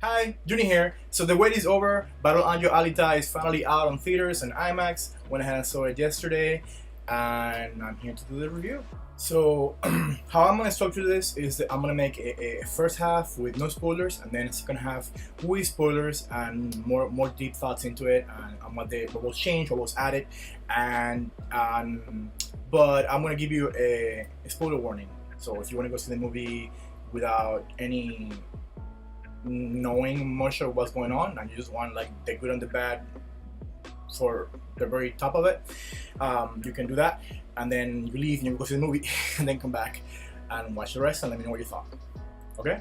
Hi, Yuni here. So the wait is over. Battle Angel Alita is finally out on theaters and IMAX. Went ahead and saw it yesterday, and I'm here to do the review. So how I'm gonna structure this is that I'm gonna make a first half with no spoilers, and then a second half with spoilers and more deep thoughts into it and what was changed, what was added, and but I'm gonna give you a spoiler warning. So if you want to go see the movie without any knowing much of what's going on and you just want like the good and the bad for the very top of it, you can do that, and then you leave and you go see the movie and then come back and watch the rest and let me know what you thought. Okay,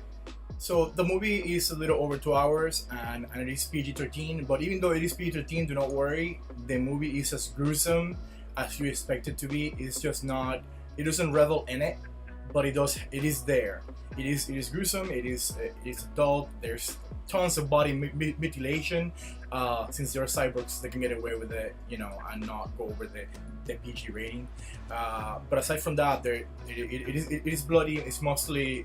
so the movie is a little over 2 hours and it is PG-13, but even though it is PG-13, do not worry, the movie is as gruesome as you expect it to be. It's just not, it doesn't revel in it, but it is there. It is gruesome. It is adult. There's tons of body mutilation. Since they're cyborgs, they can get away with it, and not go over the PG rating. But aside from that, it is bloody. It's mostly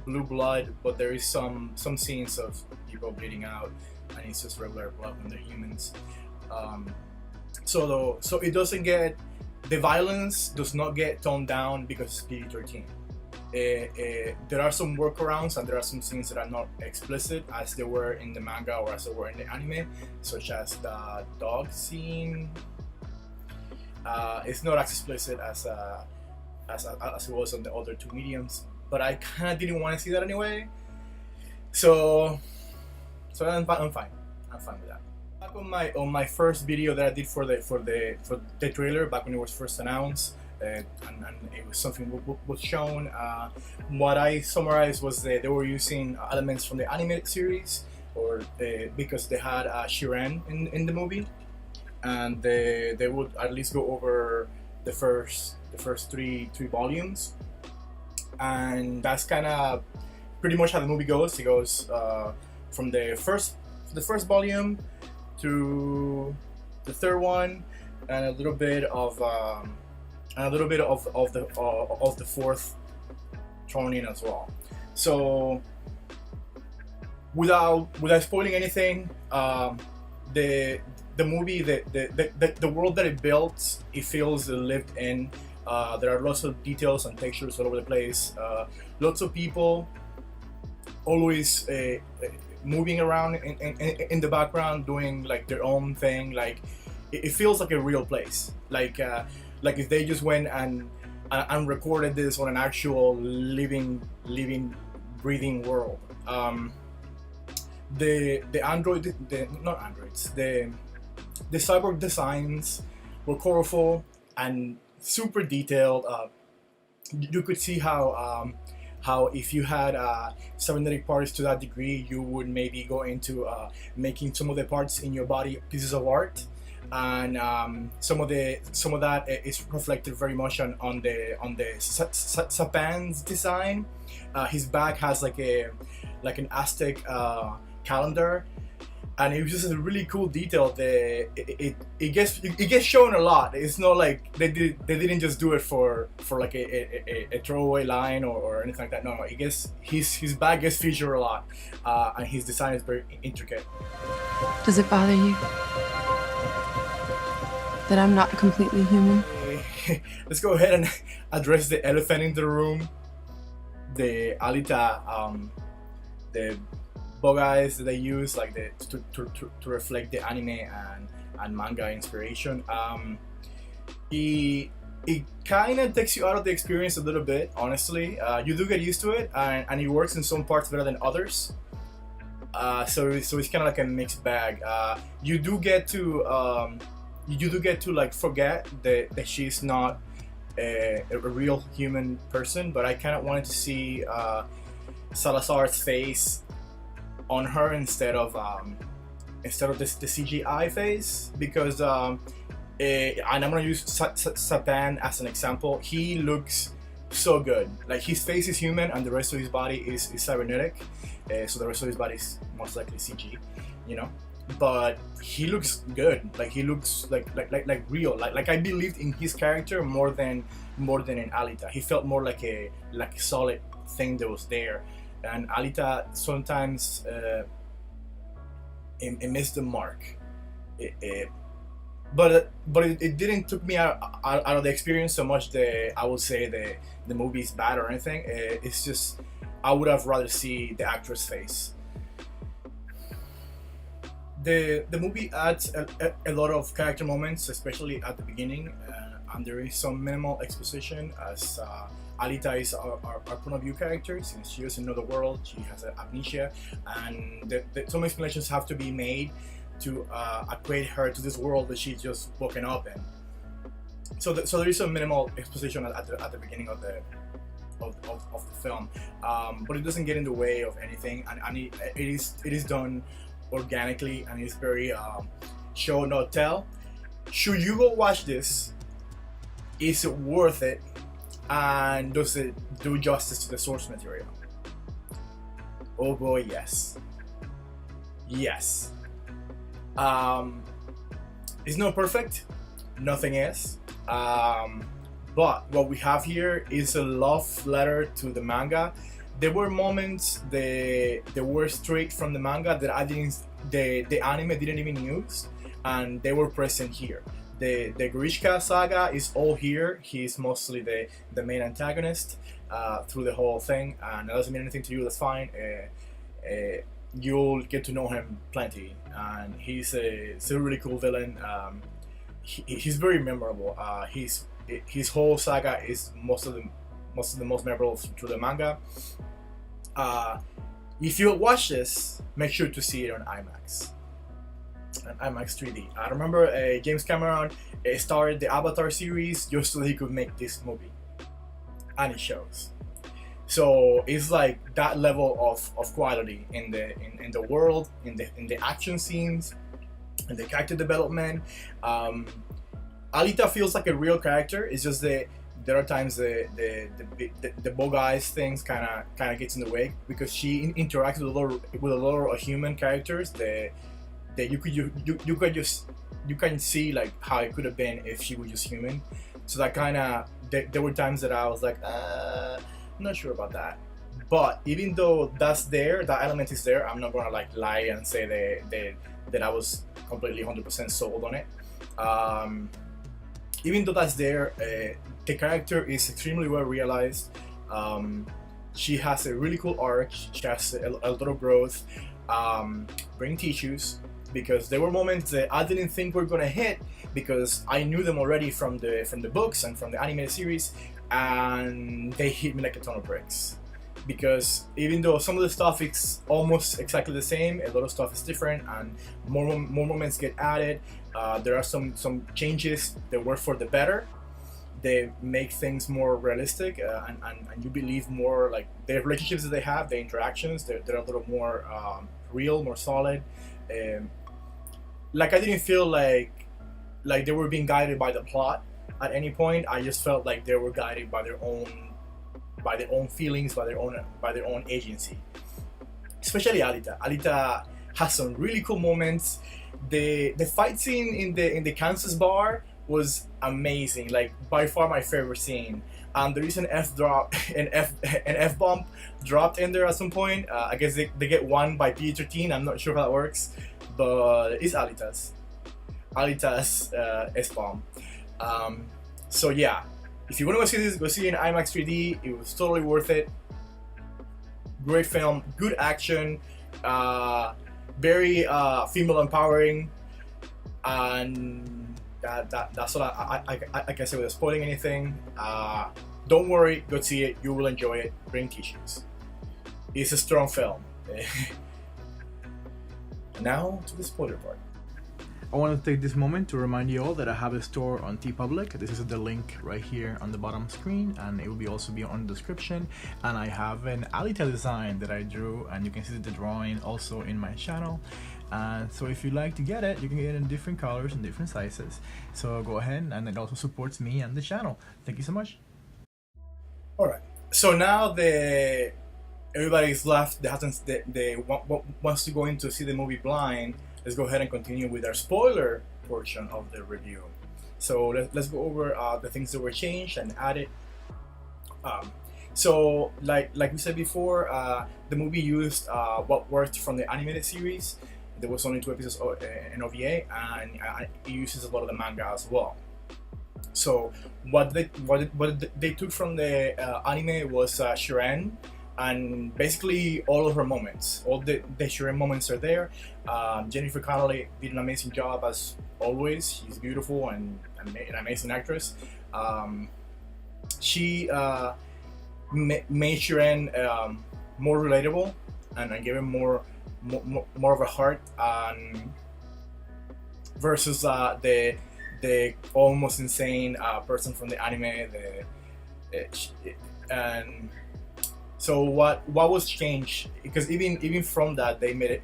blue blood, but there is some scenes of people bleeding out, and it's just regular blood when they're humans. So it doesn't get, the violence does not get toned down because it's PG-13. There are some workarounds and there are some scenes that are not explicit as they were in the manga or as they were in the anime, such as the dog scene. It's not as explicit as it was on the other two mediums, but I kind of didn't want to see that anyway. So I'm fine with that. Back on my first video that I did for the trailer, back when it was first announced, and it was something was shown. What I summarized was that they were using elements from the anime series, or because they had Shiren in the movie, and they would at least go over the first three volumes, and that's kind of pretty much how the movie goes. It goes from the first volume to the third one, and a little bit of the fourth thrown in as well. So without spoiling anything, the movie, the world that it built, it feels lived in. There are lots of details and textures all over the place. Lots of people always moving around in the background, doing like their own thing. Like it feels like a real place. Like if they just went and recorded this on an actual living breathing world. The cyborg designs were colorful and super detailed. You could see how if you had cybernetic parts to that degree, you would maybe go into making some of the parts in your body pieces of art. And some of that is reflected very much on the Sapan's design. His back has like an Aztec calendar, and it was just a really cool detail. It gets shown a lot. It's not like they didn't just do it for like a throwaway line or anything like that. No, it gets his back gets featured a lot, and his design is very intricate. Does it bother you that I'm not completely human? Let's go ahead and address the elephant in the room. The Alita, the bug eyes that they use, like to reflect the anime and manga inspiration. It kind of takes you out of the experience a little bit, honestly. You do get used to it, and it works in some parts better than others. So it's kind of like a mixed bag. You do get to like forget that she's not a real human person, but I kind of wanted to see Salazar's face on her instead of the CGI face, because and I'm gonna use Satan as an example. He looks so good. Like his face is human and the rest of his body is cybernetic, so the rest of his body is most likely CG, but he looks good. Like he looks like real. Like I believed in his character more than in Alita. He felt more like a solid thing that was there. And Alita sometimes it missed the mark. But it didn't took me out of the experience so much. I would say the movie's bad or anything. It's just I would have rather see the actor's face. The movie adds a lot of character moments, especially at the beginning, and there is some minimal exposition as Alita is our point of view character. Since she doesn't know the world, she has amnesia, and some explanations have to be made to equate her to this world that she's just woken up in. So there is some minimal exposition at the beginning of the film, but it doesn't get in the way of anything, and it is done organically, and it's very show not tell. Should you go watch this? Is it worth it? And does it do justice to the source material? Oh boy, yes. Yes. It's not perfect. Nothing is. But what we have here is a love letter to the manga. There were moments that were straight from the manga that the anime didn't even use, and they were present here. The Grishka saga is all here. He's mostly the main antagonist through the whole thing, and that doesn't mean anything to you. That's fine. You'll get to know him plenty, and he's a really cool villain. He's very memorable. His whole saga is most of the most memorable through the manga. If you watch this, make sure to see it on IMAX. IMAX 3D. I remember James Cameron started the Avatar series just so he could make this movie, and it shows. So it's like that level of quality in the world, in the action scenes, in the character development. Alita feels like a real character. It's just that there are times the bug eyes things kind of gets in the way, because she interacts with a lot of human characters that you can see like how it could have been if she was just human. So that there were times that I was like, I'm not sure about that. But even though that element is there, I'm not gonna like lie and say that I was completely 100% sold on it. Even though that's there, the character is extremely well realized. She has a really cool arc. She has a lot of growth. Brain tissues, because there were moments that I didn't think were gonna hit, because I knew them already from the books and from the animated series, and they hit me like a ton of bricks. Because even though some of the stuff is almost exactly the same, a lot of stuff is different, and more moments get added. There are some changes that were for the better. They make things more realistic, and you believe more, like the relationships that they have, the interactions, they're a little more real, more solid. Like I didn't feel like they were being guided by the plot at any point. I just felt like they were guided by their own feelings, by their own agency. Especially Alita. Alita has some really cool moments. The fight scene in the Kansas bar was amazing. Like by far my favorite scene. There is an F bomb dropped in there at some point. I guess they get one by PG-13. I'm not sure how that works, but it's Alita's S bomb. So yeah, if you want to go see this, go see it in IMAX 3D. It was totally worth it. Great film, good action, very female empowering, and that's all I can say without spoiling anything. Don't worry, go see it. You will enjoy it. Bring tissues. It's a strong film. Now to the spoiler part. I want to take this moment to remind you all that I have a store on TeePublic. This is the link right here on the bottom screen, and it will also be on the description. And I have an Alita design that I drew, and you can see the drawing also in my channel. So if you'd like to get it, you can get it in different colors and different sizes. So go ahead, and it also supports me and the channel. Thank you so much. Alright, so now everybody's left that wants to go in to see the movie blind. Let's go ahead and continue with our spoiler portion of the review. So let's go over the things that were changed and added. So like we said before, the movie used what worked from the animated series. There was only 2 episodes in OVA, and it uses a lot of the manga as well. So what they took from the anime was Shiren, and basically all of her moments, all the Shiren moments are there. Jennifer Connelly did an amazing job as always. She's beautiful and an amazing actress. She made Shiren more relatable, and gave him more of a heart, versus the almost insane person from the anime. And so what was changed? Because even from that, they made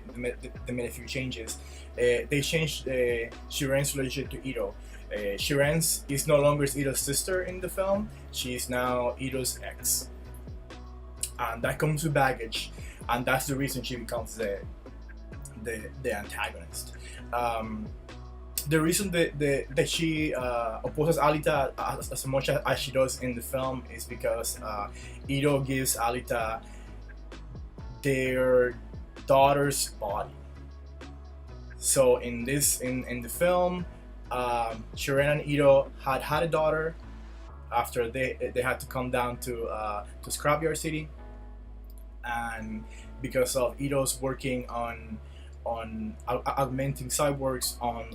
a few changes. They changed Shiren's relationship to Ito. Shiren's is no longer Ito's sister in the film. She is now Ito's ex, and that comes with baggage, and that's the reason she becomes the antagonist. The reason that she opposes Alita as much as she does in the film is because Ito gives Alita their daughter's body. So in the film, Shiren and Ito had a daughter after they had to come down to Scrapyard City, and because of Ito's working on augmenting cyborgs on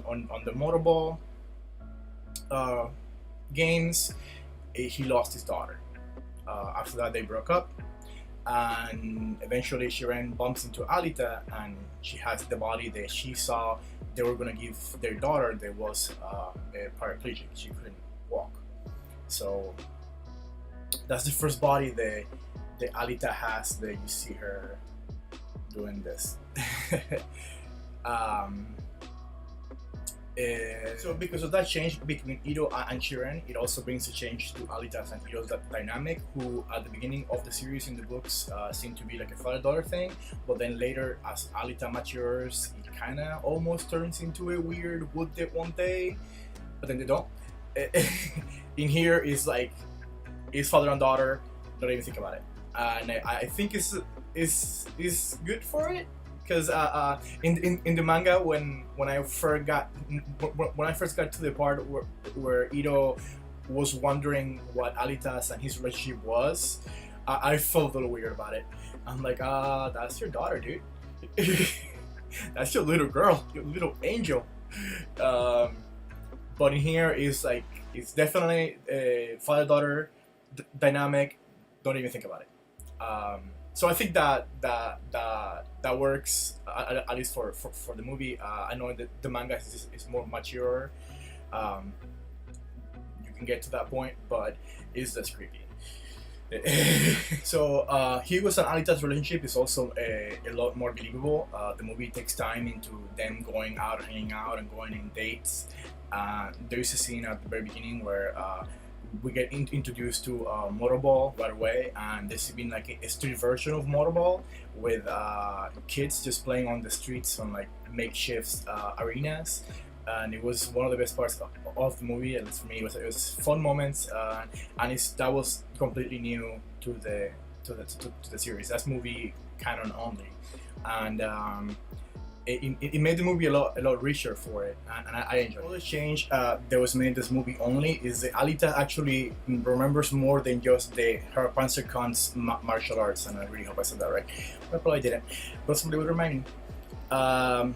the Motorball games, he lost his daughter. After that, they broke up, and eventually Shiren bumps into Alita, and she has the body that she saw they were going to give their daughter. That was paraplegic; she couldn't walk. So that's the first body that Alita has. That you see her doing this. So because of that change between Ito and Shiren, it also brings a change to Alita's and Ito's dynamic, who at the beginning of the series in the books seemed to be like a father-daughter thing, but then later as Alita matures, it kind of almost turns into a weird would they won't they, but then they don't. In here is like, it's father and daughter, don't even think about it, and I think it's good for it. Because in the manga, when I first got to the part where Ito was wondering what Alita's and his relationship was, I felt a little weird about it. I'm like, that's your daughter, dude. That's your little girl, your little angel. But in here is like, it's definitely a father-daughter dynamic. Don't even think about it. So I think that works, at least for the movie. I know that the manga is more mature. You can get to that point, but it's just creepy. So Hugo's and Alita's relationship is also a lot more believable. The movie takes time into them going out and hanging out and going on dates. There is a scene at the very beginning where we get introduced to Motorball right away, and there's been like a street version of Motorball with kids just playing on the streets on like makeshift arenas, and it was one of the best parts of the movie. At least for me, it was fun moments, and that was completely new to the series. That's movie canon only, and it made the movie a lot richer for it, and I enjoyed it. The change that was made in this movie only is that Alita actually remembers more than just her Panzer Khan's martial arts, and I really hope I said that right. I probably didn't, but somebody would remind me.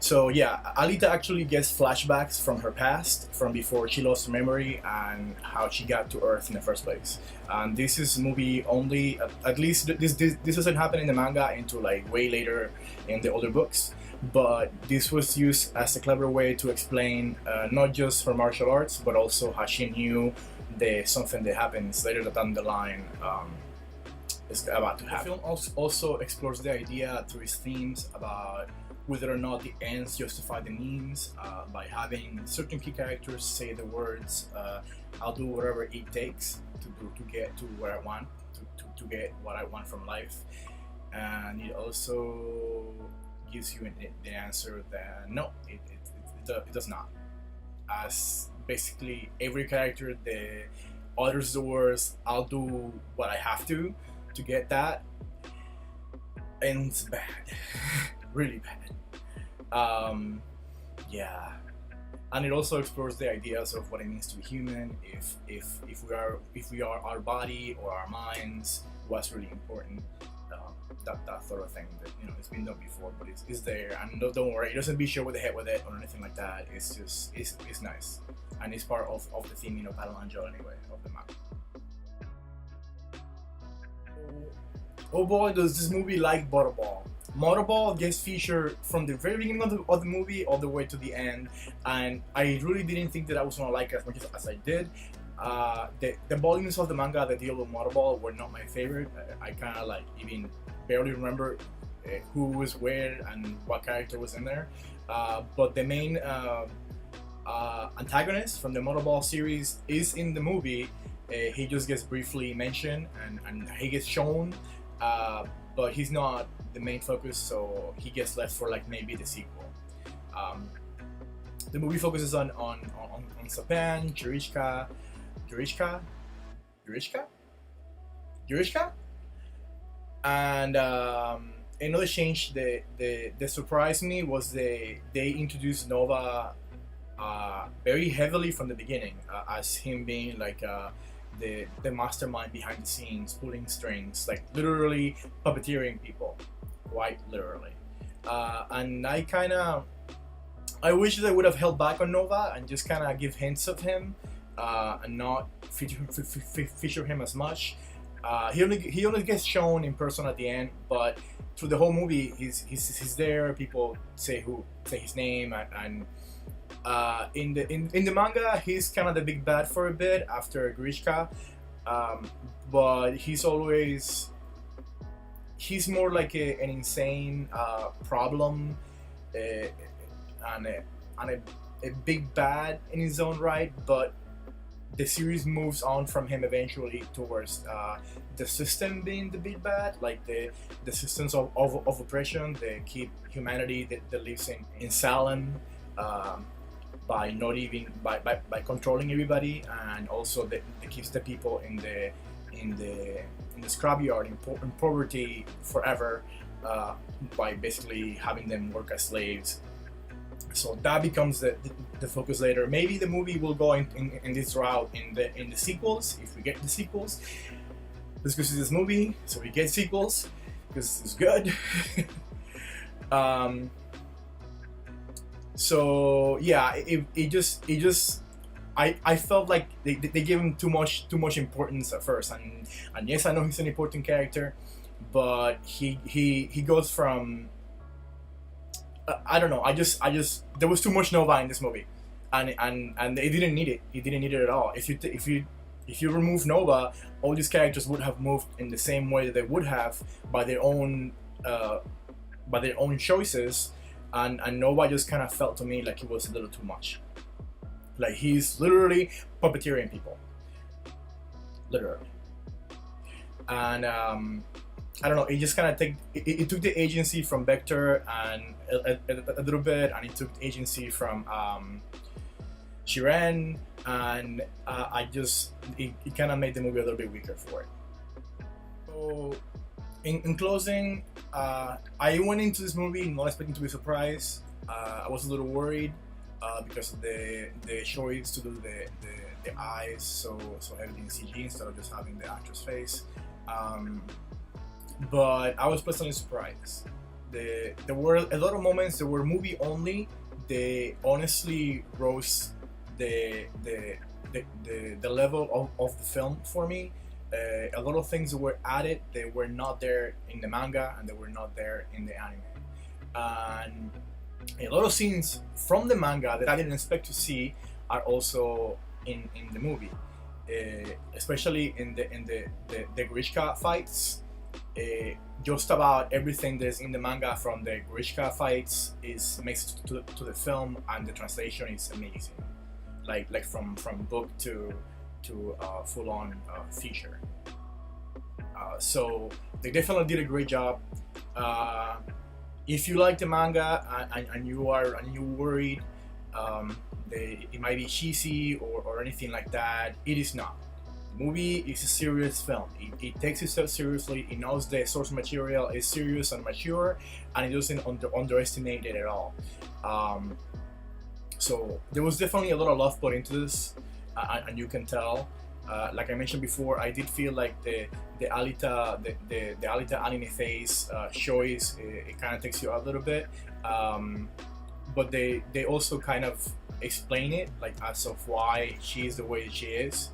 So yeah, Alita actually gets flashbacks from her past, from before she lost her memory and how she got to Earth in the first place. And this is movie only. At least this doesn't happen in the manga until like way later in the older books. But this was used as a clever way to explain not just her martial arts, but also how she knew something that happens later down the line is about to happen. The film also explores the idea through its themes about whether or not the ends justify the means, by having certain key characters say the words, I'll do whatever it takes to get to where I want, to get what I want from life. And it also gives you the answer that no, it does not. As basically every character that utters the words, I'll do what I have to get that, ends bad. Really bad. Um, yeah, and it also explores the ideas of what it means to be human. If we are our body or our minds, what's really important. That sort of thing that it's been done before, but it's there. And don't worry, it doesn't beat you over the head with it or anything like that. It's just it's nice, and it's part of the theme of Battle Angel anyway of the map. Oh boy, does this movie like Butterball. Motorball gets featured from the very beginning of the movie all the way to the end, and I really didn't think that I was gonna like it as much as I did. The volumes of the manga that deal with Motorball were not my favorite. I kind of like even barely remember who was where and what character was in there. But the main antagonist from the Motorball series is in the movie. He just gets briefly mentioned and he gets shown, but he's not the main focus, so he gets left for like maybe the sequel. The movie focuses on Sapan, Yurishka, and another change that surprised me was they introduced Nova very heavily from the beginning, as him being like the mastermind behind the scenes, pulling strings, like literally puppeteering people, quite literally. And I wish they would have held back on Nova and just kind of give hints of him, and not feature him as much. He only gets shown in person at the end, but through the whole movie he's there. People say his name, and in the manga he's kind of the big bad for a bit after Grishka, but he's more like an insane problem, and a big bad in his own right. But the series moves on from him eventually towards the system being the big bad, like the systems of oppression that keep humanity that lives in Salem, by not even by controlling everybody, and also that keeps the people in the scrapyard in poverty forever, by basically having them work as slaves. So that becomes the focus later. Maybe the movie will go in this route in the sequels, if we get the sequels. Let's go see this movie so we get sequels, because it's good. So yeah, I felt like they gave him too much importance at first, and yes, I know he's an important character, but he goes from I don't know. I just there was too much Nova in this movie, and they didn't need it. He didn't need it at all. If you remove Nova, all these characters would have moved in the same way that they would have by their own choices, and Nova just kind of felt to me like it was a little too much. Like he's literally puppeteering people, literally, and I don't know. It just kind of it took the agency from Vector and a little bit, and it took agency from Shiren, and it kind of made the movie a little bit weaker for it. So, in closing, I went into this movie not expecting to be surprised. I was a little worried because of the choice to do the eyes so heavily in CG instead of just having the actor's face. But I was pleasantly surprised. There were a lot of moments that were movie only. They honestly rose the level of the film for me. A lot of things that were added, they were not there in the manga, and they were not there in the anime. And a lot of scenes from the manga that I didn't expect to see are also in the movie, especially in the Grishka fights. Just about everything that's in the manga from the Grishka fights is mixed to the film, and the translation is amazing. Like from book to full-on feature. So they definitely did a great job. If you like the manga and you worried it might be cheesy or anything like that, it is not. The movie is a serious film. It takes itself seriously. It knows the source material is serious and mature, and it doesn't underestimate it at all. So there was definitely a lot of love put into this, and you can tell. Like I mentioned before, I did feel like the Alita anime phase choice, it kind of takes you out a little bit, but they also kind of explain it, like as of why she is the way she is,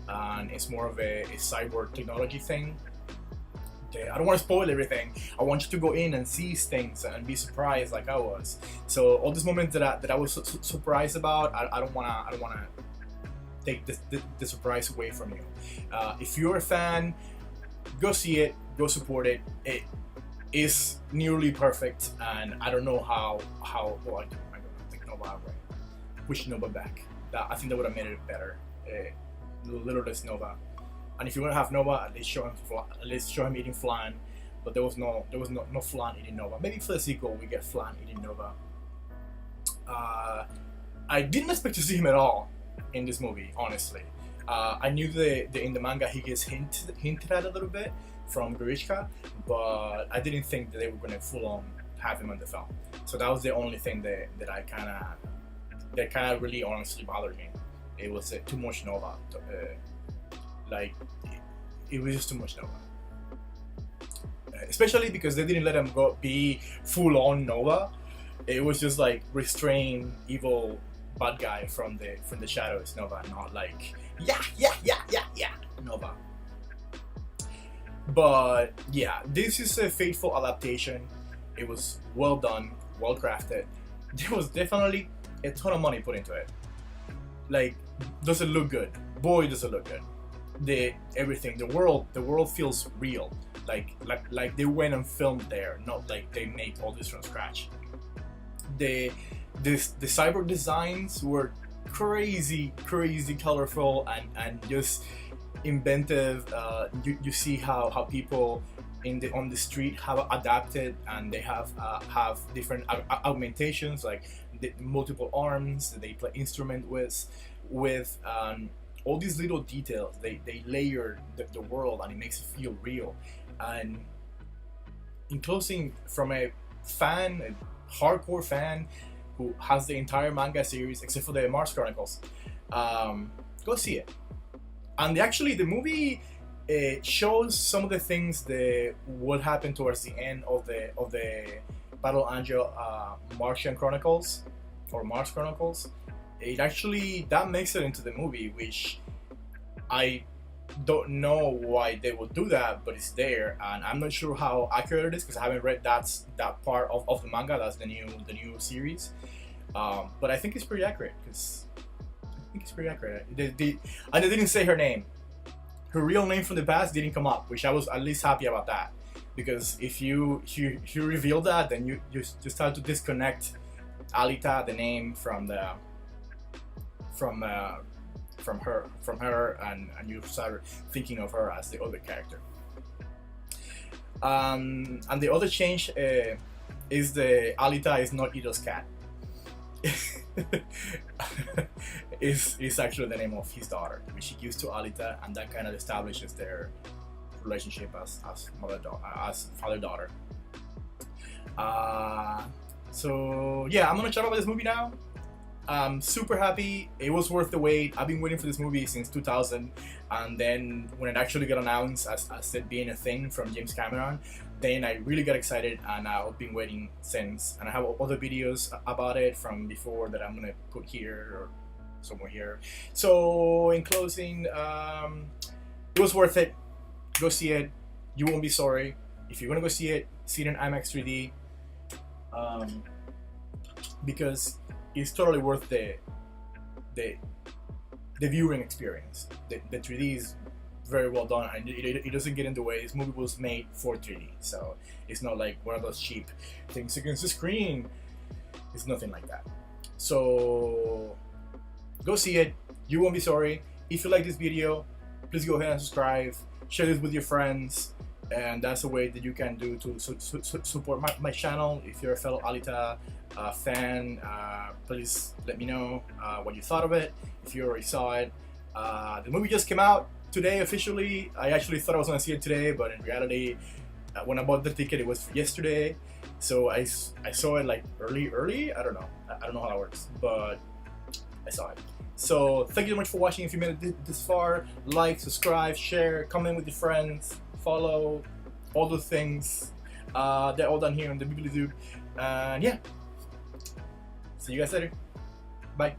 and it's more of a cyborg technology thing. I don't want to spoil everything. I want you to go in and see things and be surprised like I was. So all these moments that I was surprised about, I don't wanna take the surprise away from you. If you're a fan, go see it, go support it. It is nearly perfect, and I don't know how well, I don't think Nova right. Push Nova back. I think that would have made it better. A little less Nova. And if you want to have Nova, at least show him eating flan. But there was no flan eating Nova. Maybe for the sequel we get flan eating Nova. I didn't expect to see him at all in this movie, honestly. I knew in the manga he gets hinted at a little bit from Grishka, but I didn't think that they were going to full on have him in the film. So that was the only thing that kind of really honestly bothered me. It was too much Nova. It was just too much Nova. Especially because they didn't let him be full on Nova. It was just like restrained evil bad guy from the shadows Nova, not like yeah Nova. But yeah, this is a faithful adaptation. It was well done, well crafted. There was definitely a ton of money put into it. Like, does it look good? Boy, does it look good. Everything, the world feels real. Like they went and filmed there, not like they made all this from scratch. The cyborg designs were crazy colorful and just inventive. You see how people on the street have adapted, and they have different augmentations, like the multiple arms that they play instrument with all these little details. They layer the world, and it makes it feel real. And in closing, from a hardcore fan who has the entire manga series except for the Mars Chronicles, go see it. And actually, the movie shows some of the things that would happen towards the end of the Battle Angel Martian Chronicles or Mars Chronicles. It actually that makes it into the movie, which I don't know why they would do that, but it's there, and I'm not sure how accurate it is because I haven't read that part of the manga. That's the new series, but I think it's pretty accurate and they didn't say her name. Her real name from the past didn't come up, which I was at least happy about that, because if you reveal that, then you start to disconnect Alita, the name, from her, and you start thinking of her as the other character. And the other change is the Alita is not Ito's cat. is actually the name of his daughter, which he gives to Alita, and that kind of establishes their relationship as father-daughter. So yeah, I'm gonna chat about this movie now. I'm super happy. It was worth the wait. I've been waiting for this movie since 2000, and then when it actually got announced as it being a thing from James Cameron, then I really got excited, and I've been waiting since. And I have other videos about it from before that I'm gonna put here or somewhere here. So in closing, it was worth it. Go see it. You won't be sorry. If you're gonna go see it in IMAX 3D, because it's totally worth the viewing experience. The 3D is very well done, and it doesn't get in the way. This movie was made for 3D, so it's not like one of those cheap things against the screen. It's nothing like that. So go see it. You won't be sorry. If you like this video, please go ahead and subscribe. Share this with your friends, and that's a way that you can do to support my channel. If you're a fellow Alita fan, please let me know what you thought of it. If you already saw it, the movie just came out today officially. I actually thought I was gonna see it today, but in reality, when I bought the ticket, it was yesterday. So I saw it like early. I don't know. I don't know how that works, but I saw it. So thank you so much for watching. If you made it this far, like, subscribe, share, comment with your friends, follow, all those things. They're all done here on the Bibli Dude. And yeah, see you guys later. Bye.